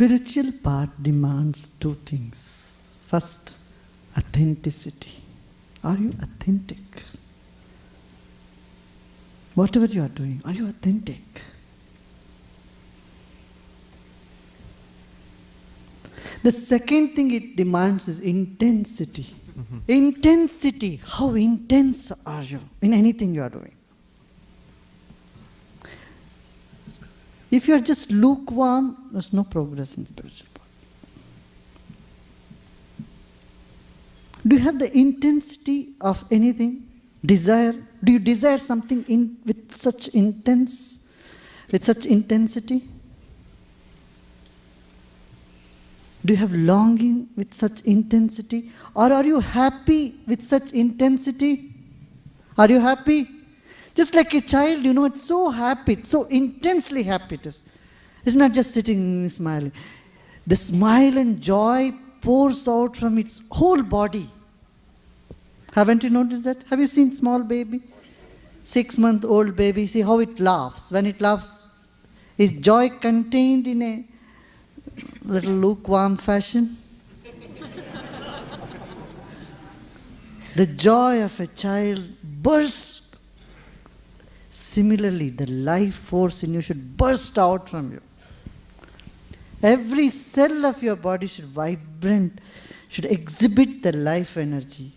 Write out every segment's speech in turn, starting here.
spiritual path demands two things. First, authenticity. Are you authentic? Whatever you are doing, are you authentic? The second thing it demands is intensity. Intensity. How intense are you in anything you are doing? If you are just lukewarm, there's no progress in spiritual path. Do you have the intensity of anything? Desire? Do you desire something with such intensity? Do you have longing with such intensity? Or are you happy with such intensity? Are you happy? Just like a child, it's so happy, it's so intensely happy it is. It's not just sitting and smiling. The smile and joy pours out from its whole body. Haven't you noticed that? Have you seen small baby? 6-month-old baby, see how it laughs. When it laughs, is joy contained in a little lukewarm fashion? The joy of a child bursts. Similarly, the life force in you should burst out from you. Every cell of your body should vibrate, should exhibit the life energy.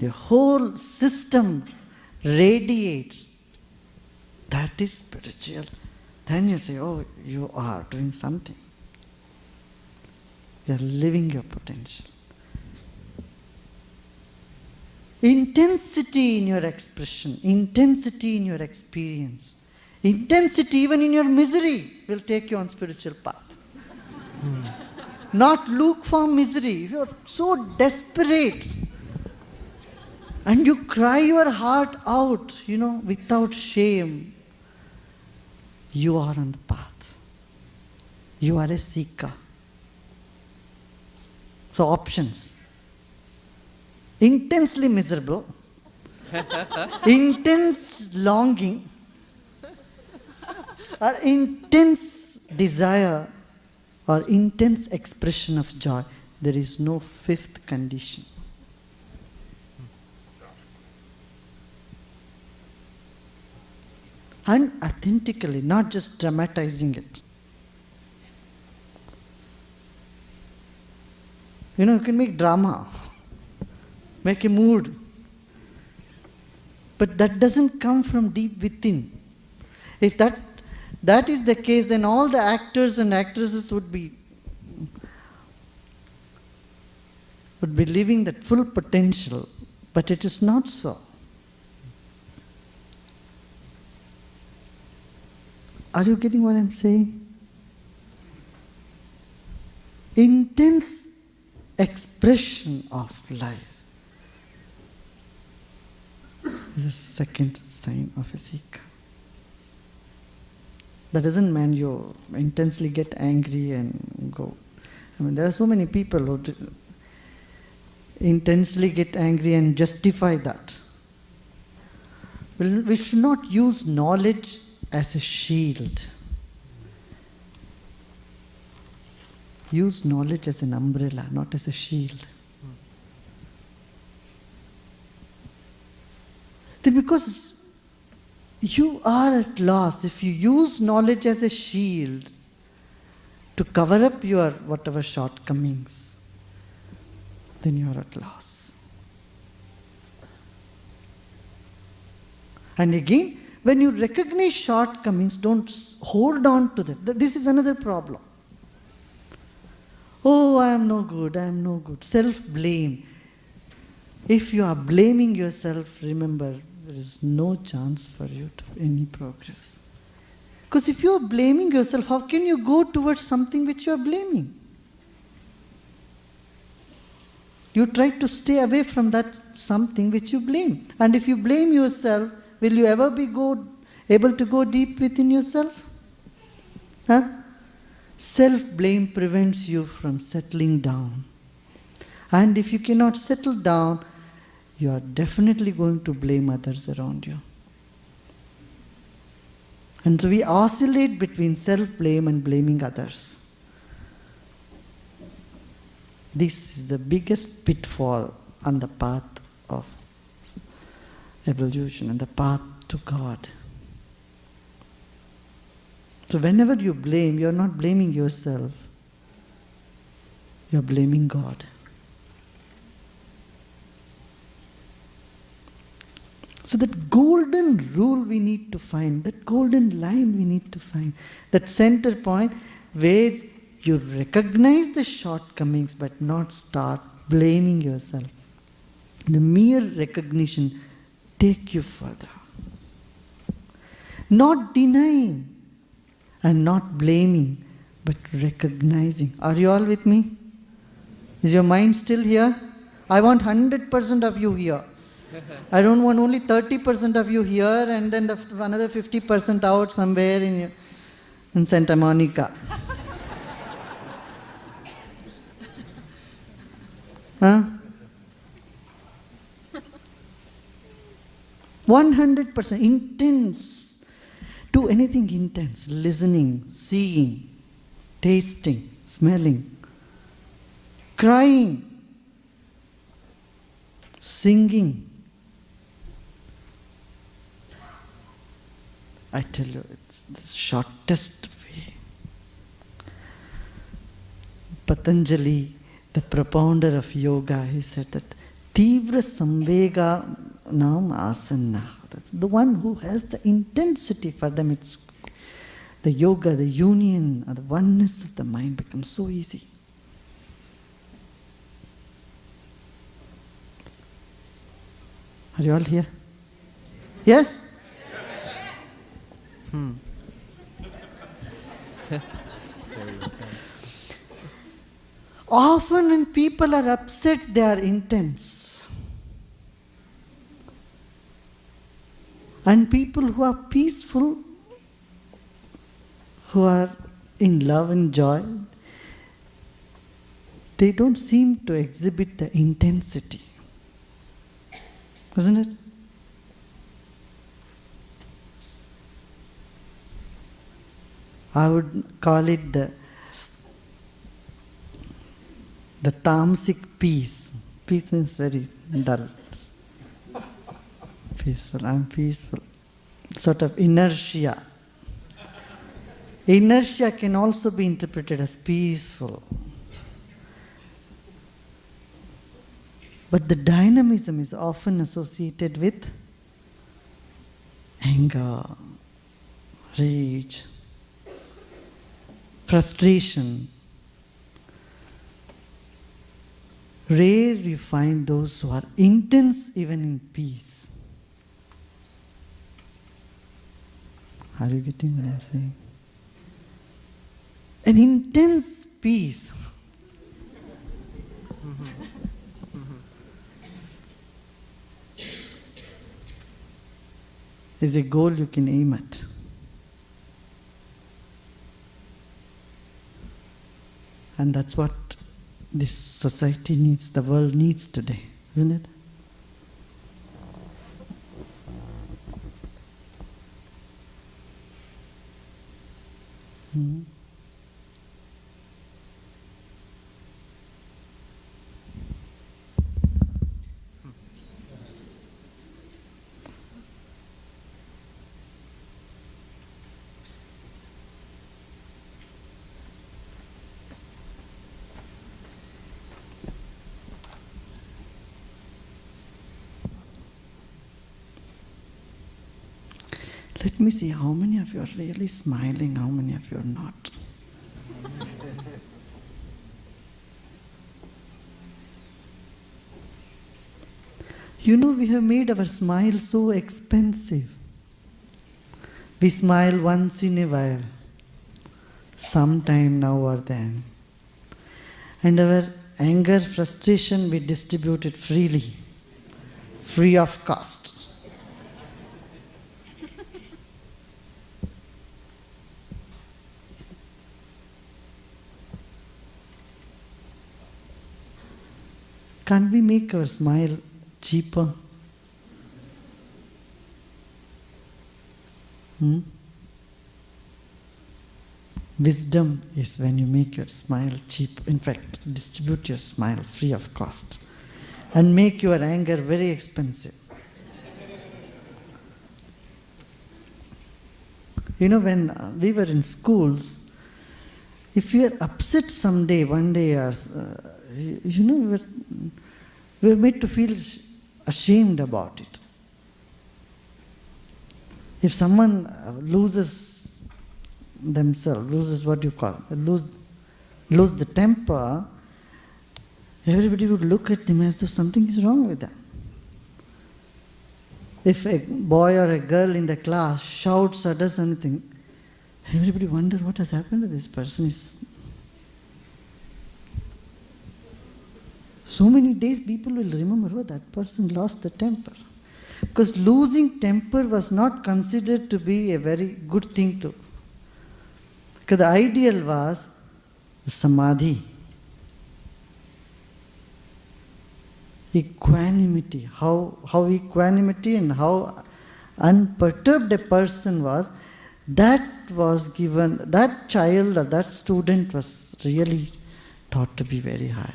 Your whole system radiates. That is spiritual. Then you say, oh, you are doing something. You are living your potential. Intensity in your expression, intensity in your experience, intensity even in your misery will take you on spiritual path. Not lukewarm misery. If you are so desperate and you cry your heart out, without shame, you are on the path. You are a seeker. So options. Intensely miserable, intense longing, or intense desire, or intense expression of joy. There is no fifth condition. And authentically, not just dramatizing it. You can make drama. Make a mood. But that doesn't come from deep within. If that is the case, then all the actors and actresses would be living that full potential. But it is not so. Are you getting what I'm saying? Intense expression of life is the second sign of a seeker. That doesn't mean you intensely get angry and go. There are so many people who intensely get angry and justify that. We should not use knowledge as a shield. Use knowledge as an umbrella, not as a shield. Then because you are at loss, if you use knowledge as a shield to cover up your whatever shortcomings, then you are at loss. And again, when you recognize shortcomings, don't hold on to them. This is another problem. Oh, I am no good, I am no good. Self-blame. If you are blaming yourself, remember, there is no chance for you to any progress. Because if you are blaming yourself, how can you go towards something which you are blaming? You try to stay away from that something which you blame. And if you blame yourself, will you ever be able to go deep within yourself? Self-blame prevents you from settling down. And if you cannot settle down, you are definitely going to blame others around you. And so we oscillate between self-blame and blaming others. This is the biggest pitfall on the path of evolution and the path to God. So whenever you blame, you're not blaming yourself. You're blaming God. So that golden rule we need to find, that golden line we need to find, that center point where you recognize the shortcomings but not start blaming yourself. The mere recognition take you further. Not denying and not blaming, but recognizing. Are you all with me? Is your mind still here? I want 100% of you here. I don't want only 30% of you here and then another 50% out somewhere in Santa Monica. Huh? 100% intense. Do anything intense. Listening, seeing, tasting, smelling, crying, singing. I tell you, it's the shortest way. Patanjali, the propounder of yoga, he said that Tivra Samvega Nam Asana. That's the one who has the intensity for them. It's the yoga, the union, or the oneness of the mind becomes so easy. Are you all here? Yes? Often when people are upset, they are intense. And people who are peaceful, who are in love and joy, they don't seem to exhibit the intensity. Isn't it? I would call it the tamasic peace. Peace means very dull. Peaceful, I'm peaceful. Sort of inertia. Inertia can also be interpreted as peaceful. But the dynamism is often associated with anger, rage, frustration. Rare you find those who are intense even in peace. Are you getting what I'm saying? An intense peace. Is a goal you can aim at. And that's what this society needs, the world needs today, isn't it? Let me see how many of you are really smiling, how many of you are not. You know, we have made our smile so expensive. We smile once in a while, sometime now or then. And our anger, frustration, we distribute it freely, free of cost. Can't we make our smile cheaper? Wisdom is when you make your smile cheap. In fact, distribute your smile free of cost. And make your anger very expensive. You know, when we were in schools, if we are upset someday, one day, we were made to feel ashamed about it. If someone loses themselves, loses lose the temper, everybody would look at them as though something is wrong with them. If a boy or a girl in the class shouts or does something, everybody wonders what has happened to this person. So many days people will remember, oh, that person lost the temper. Because losing temper was not considered to be a very good thing to. Because the ideal was samadhi. Equanimity. How equanimity and how unperturbed a person was, that was given, that child or that student was really taught to be very high.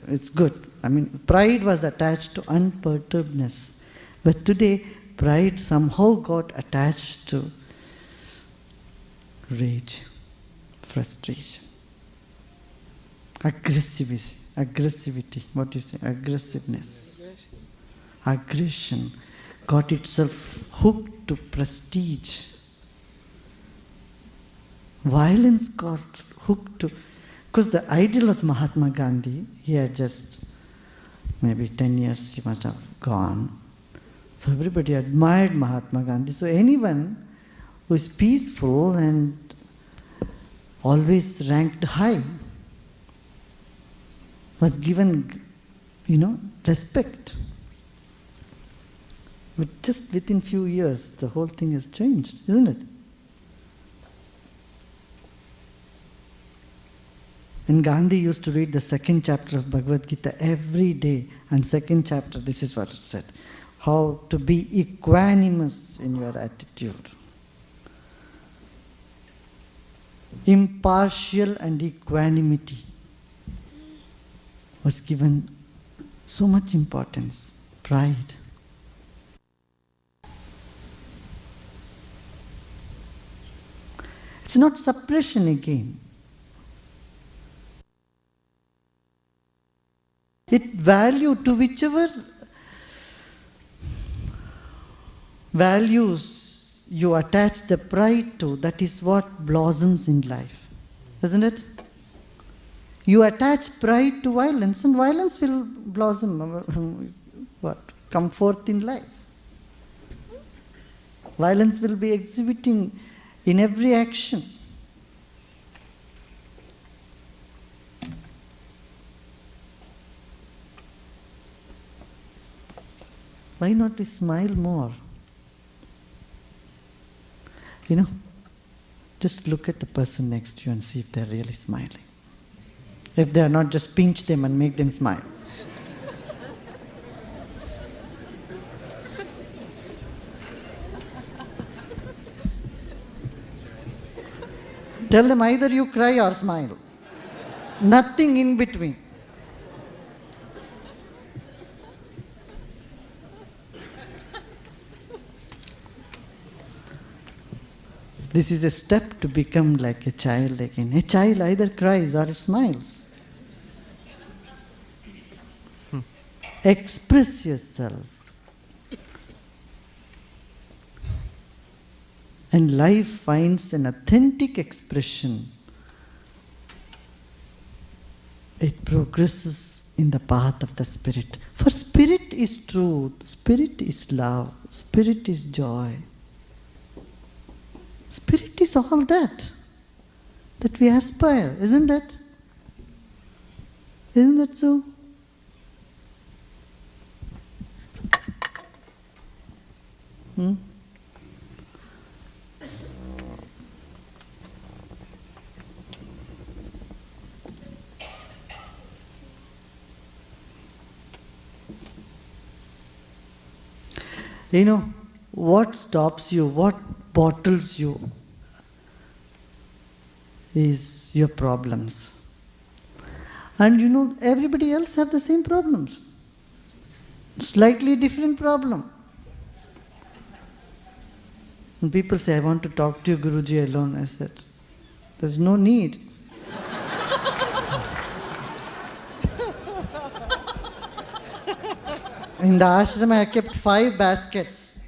It's good. I mean, pride was attached to unperturbedness. But today, pride somehow got attached to rage, frustration, aggressivity, what do you say? Aggressiveness. Aggression got itself hooked to prestige. Violence got hooked to, because the ideal was Mahatma Gandhi. He had just maybe 10 years, he must have gone. So everybody admired Mahatma Gandhi. So anyone who is peaceful and always ranked high was given, respect. But just within few years, the whole thing has changed, isn't it? And Gandhi used to read the second chapter of Bhagavad Gita every day. And second chapter, this is what it said. How to be equanimous in your attitude. Impartial and equanimity was given so much importance. Pride. It's not suppression again. It value to whichever values you attach the pride to, that is what blossoms in life. Isn't it? You attach pride to violence, and violence will blossom, come forth in life. Violence will be exhibiting in every action. Why not we smile more? Just look at the person next to you and see if they're really smiling. If they are not, just pinch them and make them smile. Tell them either you cry or smile. Nothing in between. This is a step to become like a child again. A child either cries or it smiles. Express yourself. And life finds an authentic expression. It progresses in the path of the Spirit. For Spirit is truth, Spirit is love, Spirit is joy. Spirit is all that we aspire, isn't that? Isn't that so? What stops you, what bottles you, is your problems. And you know, everybody else have the same problems. Slightly different problem. And people say, I want to talk to you, Guruji, alone. I said, there's no need. In the ashram, I kept 5 baskets.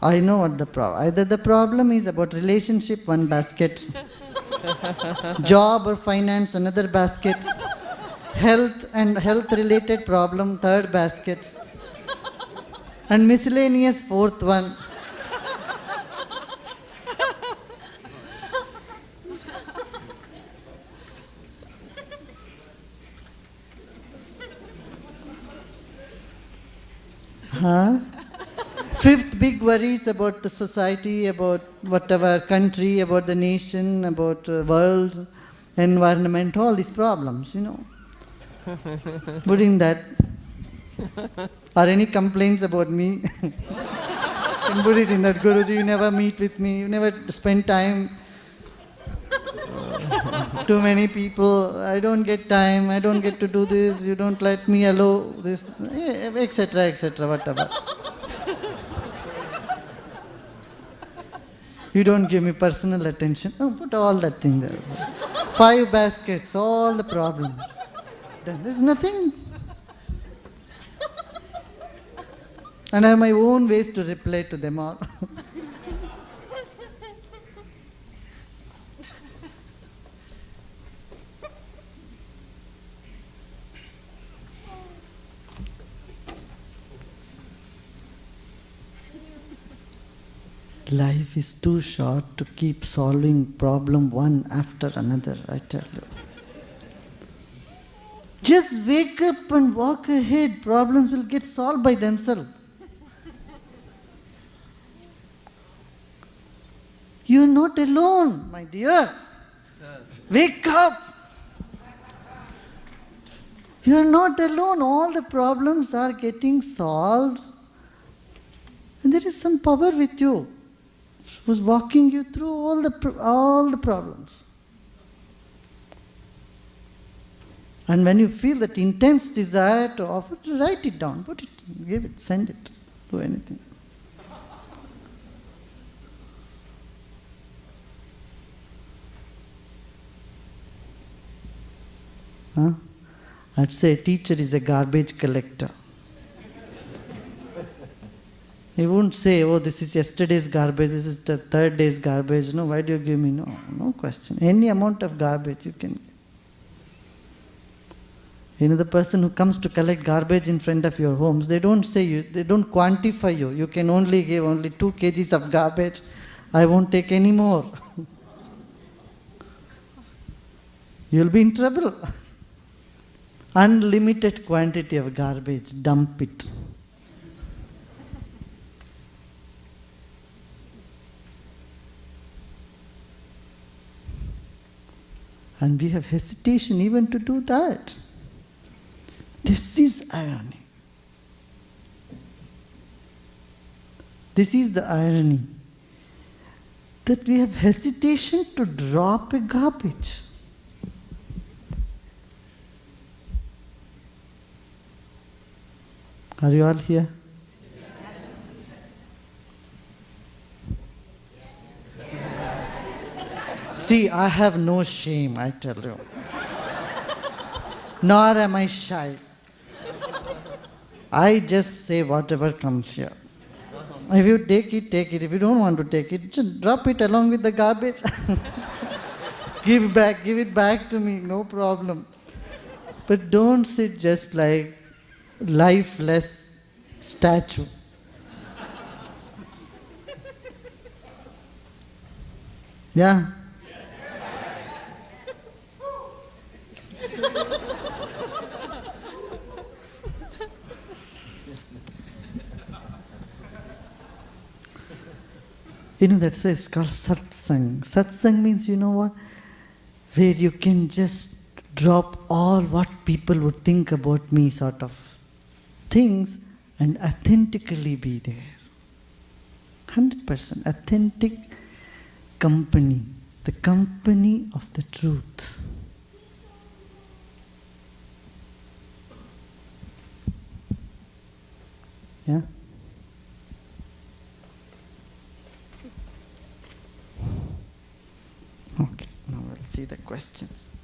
I know what the problem. Either the problem is about relationship, 1 basket. Job or finance, another basket. Health and health-related problem, 3rd basket. And miscellaneous, 4th one. Huh? 5th big worries about the society, about whatever country, about the nation, about the world, environment, all these problems, you know. Put in that. Or any complaints about me, can put it in that. Guruji, you never meet with me, you never spend time. Too many people, I don't get time, I don't get to do this, you don't let me allow this, etc., whatever. You don't give me personal attention. Oh, put all that thing there. 5 baskets, all the problems. Then there's nothing. And I have my own ways to reply to them all. Life is too short to keep solving problem one after another, I tell you. Just wake up and walk ahead. Problems will get solved by themselves. You're not alone, my dear. Wake up. You're not alone. All the problems are getting solved. And there is some power with you who's walking you through all the problems. And when you feel that intense desire to offer, write it down, put it, give it, send it, do anything. Huh? I'd say a teacher is a garbage collector. He won't say, oh, this is yesterday's garbage, this is the 3rd day's garbage. No, why do you give me? No, no question. Any amount of garbage you can give. You know, the person who comes to collect garbage in front of your homes, they don't say you, they don't quantify you. You can only give only 2 kgs of garbage. I won't take any more. You'll be in trouble. Unlimited quantity of garbage, dump it. And we have hesitation even to do that. This is irony. This is the irony. That we have hesitation to drop a garbage. Are you all here? See, I have no shame, I tell you. Nor am I shy. I just say whatever comes here. If you take it, take it. If you don't want to take it, just drop it along with the garbage. Give it back to me, no problem. But don't sit just like lifeless statue. Yeah? You know, that's why it's called satsang. Satsang means, you know what? Where you can just drop all what people would think about me sort of things and authentically be there. 100% authentic company of the truth. Yeah? Okay, now we'll see the questions.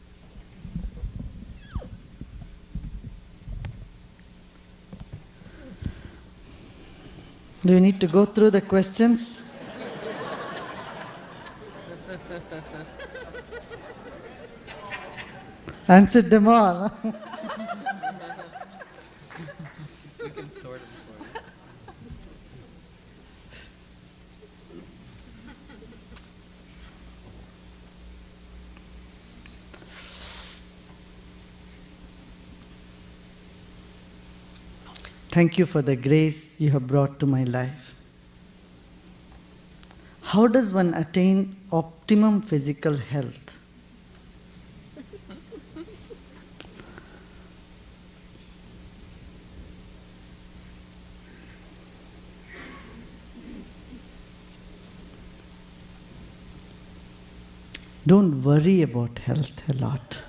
Do you need to go through the questions? Answered them all. We can sort them for you. Thank you for the grace you have brought to my life. How does one attain optimum physical health? Don't worry about health a lot.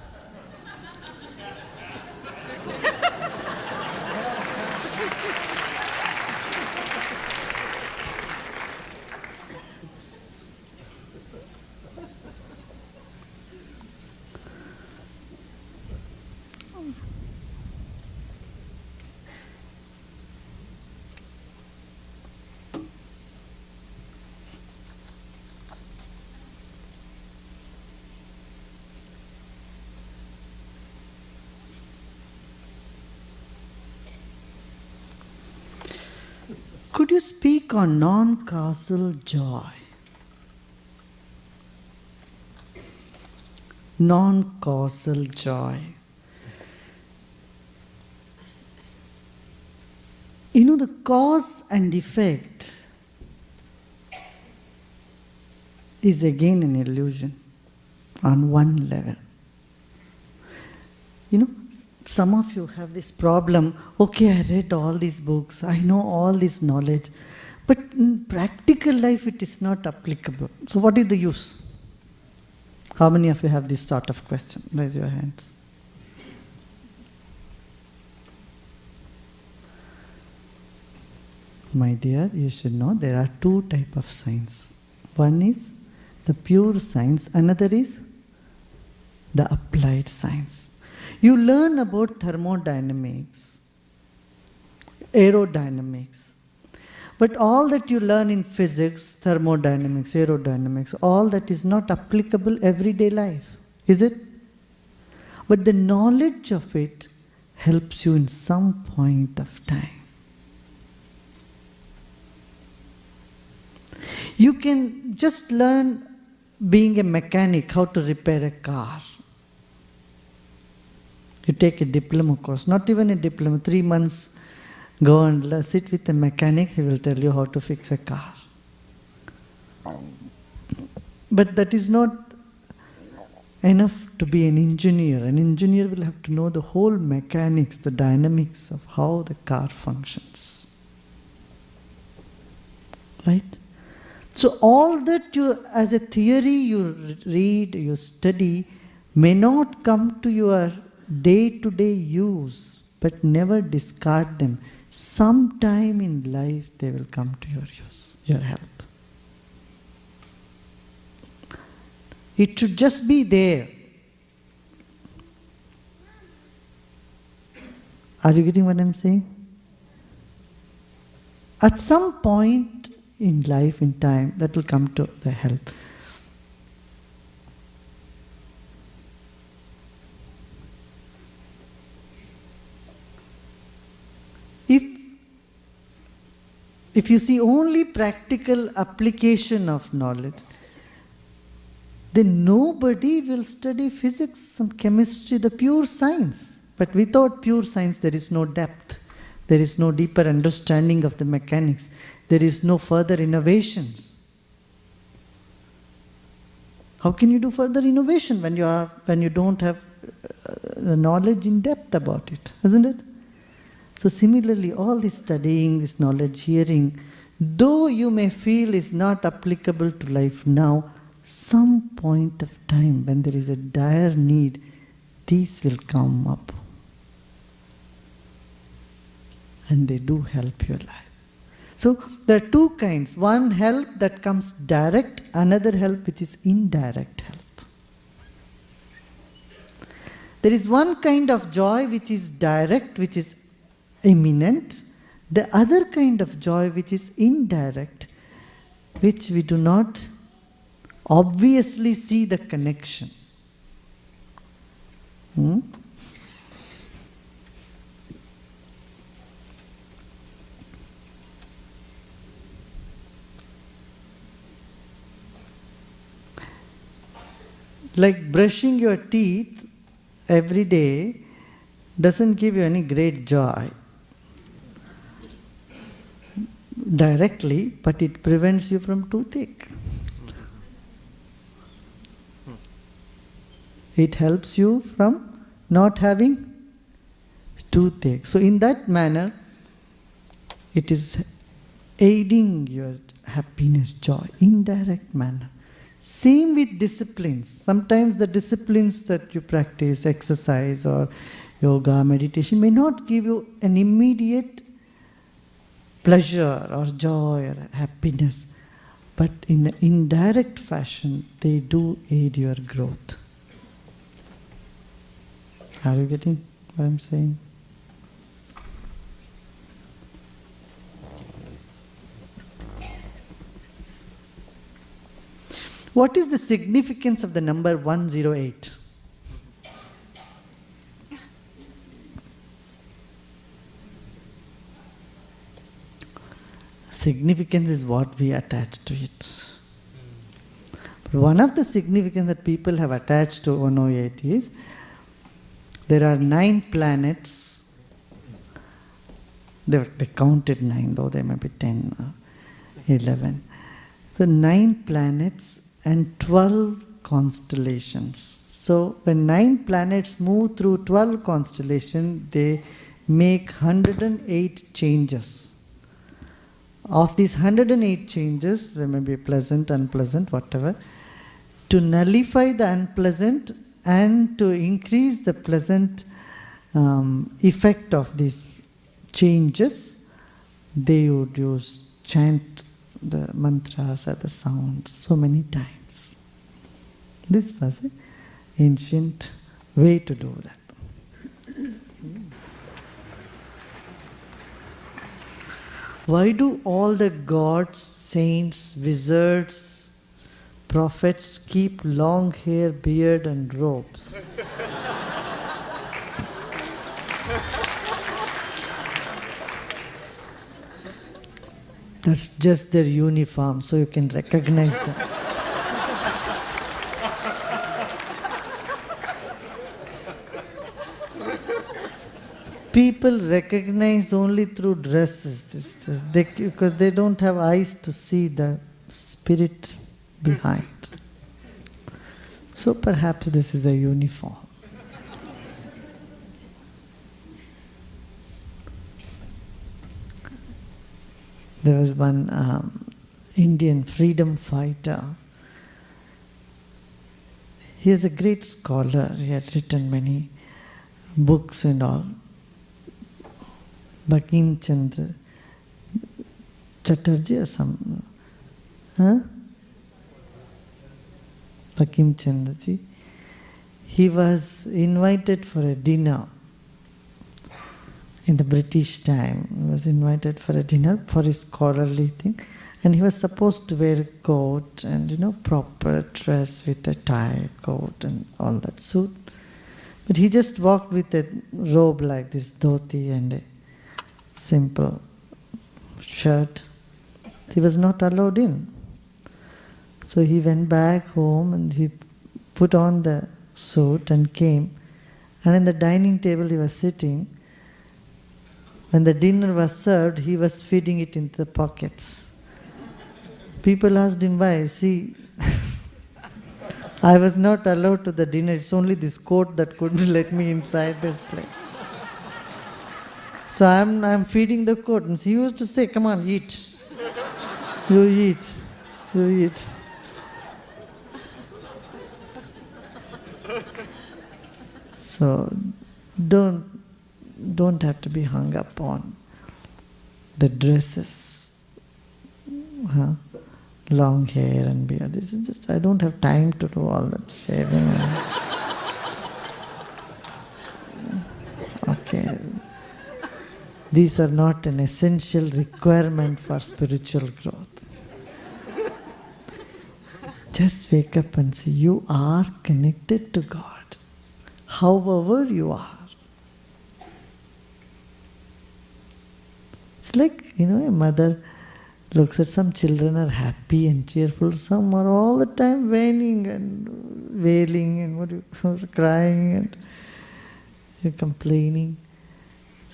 Could you speak on non-causal joy? Non-causal joy. You know, the cause and effect is again an illusion on one level. You know, some of you have this problem, okay, I read all these books, I know all this knowledge, but in practical life it is not applicable. So what is the use? How many of you have this sort of question? Raise your hands. My dear, you should know there are two types of science. One is the pure science, another is the applied science. You learn about thermodynamics, aerodynamics, but all that you learn in physics, thermodynamics, aerodynamics, all that is not applicable everyday life, is it? But the knowledge of it helps you in some point of time. You can just learn being a mechanic, how to repair a car. You take a diploma course, not even a diploma, 3 months, go and sit with a mechanic, he will tell you how to fix a car. But that is not enough to be an engineer. An engineer will have to know the whole mechanics, the dynamics of how the car functions. Right? So all that you, as a theory you read, you study, may not come to your day-to-day use, but never discard them. Sometime in life they will come to your use, your help. It should just be there. Are you getting what I'm saying? At some point in life, in time, that will come to the help. If you see only practical application of knowledge, then nobody will study physics and chemistry, the pure science. But without pure science, there is no depth. There is no deeper understanding of the mechanics. There is no further innovations. How can you do further innovation when you don't have the knowledge in depth about it, isn't it? So similarly, all this studying, this knowledge, hearing, though you may feel is not applicable to life now, some point of time when there is a dire need, these will come up. And they do help your life. So there are two kinds. One help that comes direct, another help which is indirect help. There is one kind of joy which is direct, which is imminent. The other kind of joy which is indirect, which we do not obviously see the connection. Like brushing your teeth every day doesn't give you any great joy directly, but it prevents you from toothache. It helps you from not having toothache. So in that manner, it is aiding your happiness, joy, indirect manner. Same with disciplines. Sometimes the disciplines that you practice, exercise or yoga, meditation, may not give you an immediate pleasure or joy or happiness, but in the indirect fashion, they do aid your growth. Are you getting what I'm saying? What is the significance of the number 108? Significance is what we attach to it. But one of the significance that people have attached to 108 is there are 9 planets. They counted 9, though there may be 10 or 11. So 9 planets and 12 constellations. So when 9 planets move through 12 constellations, they make 108 changes. Of these 108 changes, there may be pleasant, unpleasant, whatever. To nullify the unpleasant and to increase the pleasant effect of these changes, they would use chant the mantras or the sounds so many times. This was an ancient way to do that. Why do all the gods, saints, wizards, prophets keep long hair, beard and robes? That's just their uniform, so you can recognize them. People recognize only through dresses, because they don't have eyes to see the spirit behind. So perhaps this is a uniform. There was one Indian freedom fighter. He is a great scholar. He had written many books and all. Bankim Chandra Chatterjee or some, Bankim Chandra ji. He was invited for a dinner in the British time. He was invited for a dinner for his scholarly thing, and he was supposed to wear a coat and proper dress with a tie, coat and all that suit. But he just walked with a robe like this, dhoti and a simple shirt. He was not allowed in. So he went back home and he put on the suit and came. And in the dining table he was sitting. When the dinner was served, he was feeding it into the pockets. People asked him why. See, I was not allowed to the dinner. It's only this coat that could let me inside this place. So I'm feeding the coat. And he used to say, come on, eat. You eat. You eat. So don't have to be hung up on the dresses, long hair and beard. This is just, I don't have time to do all that shaving. Okay. These are not an essential requirement for spiritual growth. Just wake up and say, you are connected to God, however you are. It's like, a mother looks at some children are happy and cheerful, some are all the time whining and wailing and crying and complaining.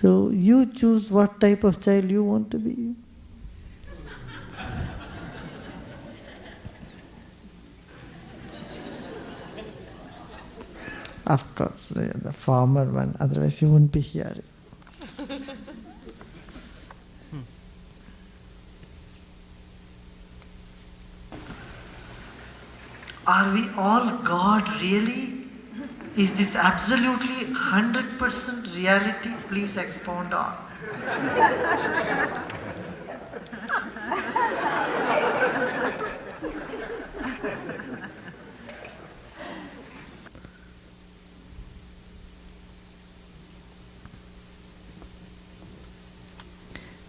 So you choose what type of child you want to be. Of course, the former one, otherwise you won't be here. Are we all God really? Is this absolutely 100% reality? Please expound on.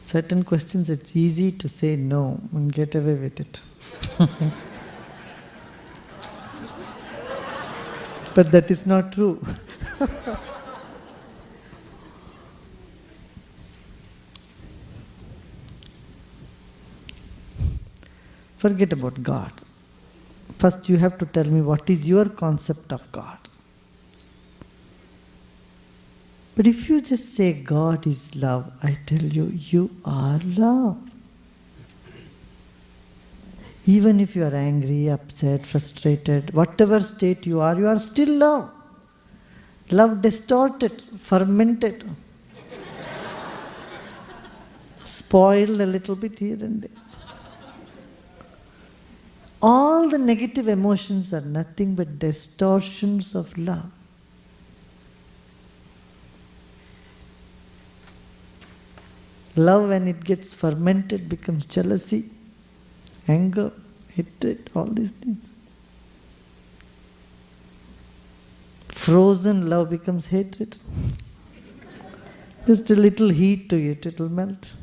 Certain questions it's easy to say no and get away with it. But that is not true. Forget about God. First you have to tell me what is your concept of God. But if you just say God is love, I tell you, you are love. Even if you are angry, upset, frustrated, whatever state you are still love. Love distorted, fermented, spoiled a little bit here and there. All the negative emotions are nothing but distortions of love. Love, when it gets fermented, becomes jealousy, anger, hatred, all these things. Frozen love becomes hatred. Just a little heat to it, it will melt.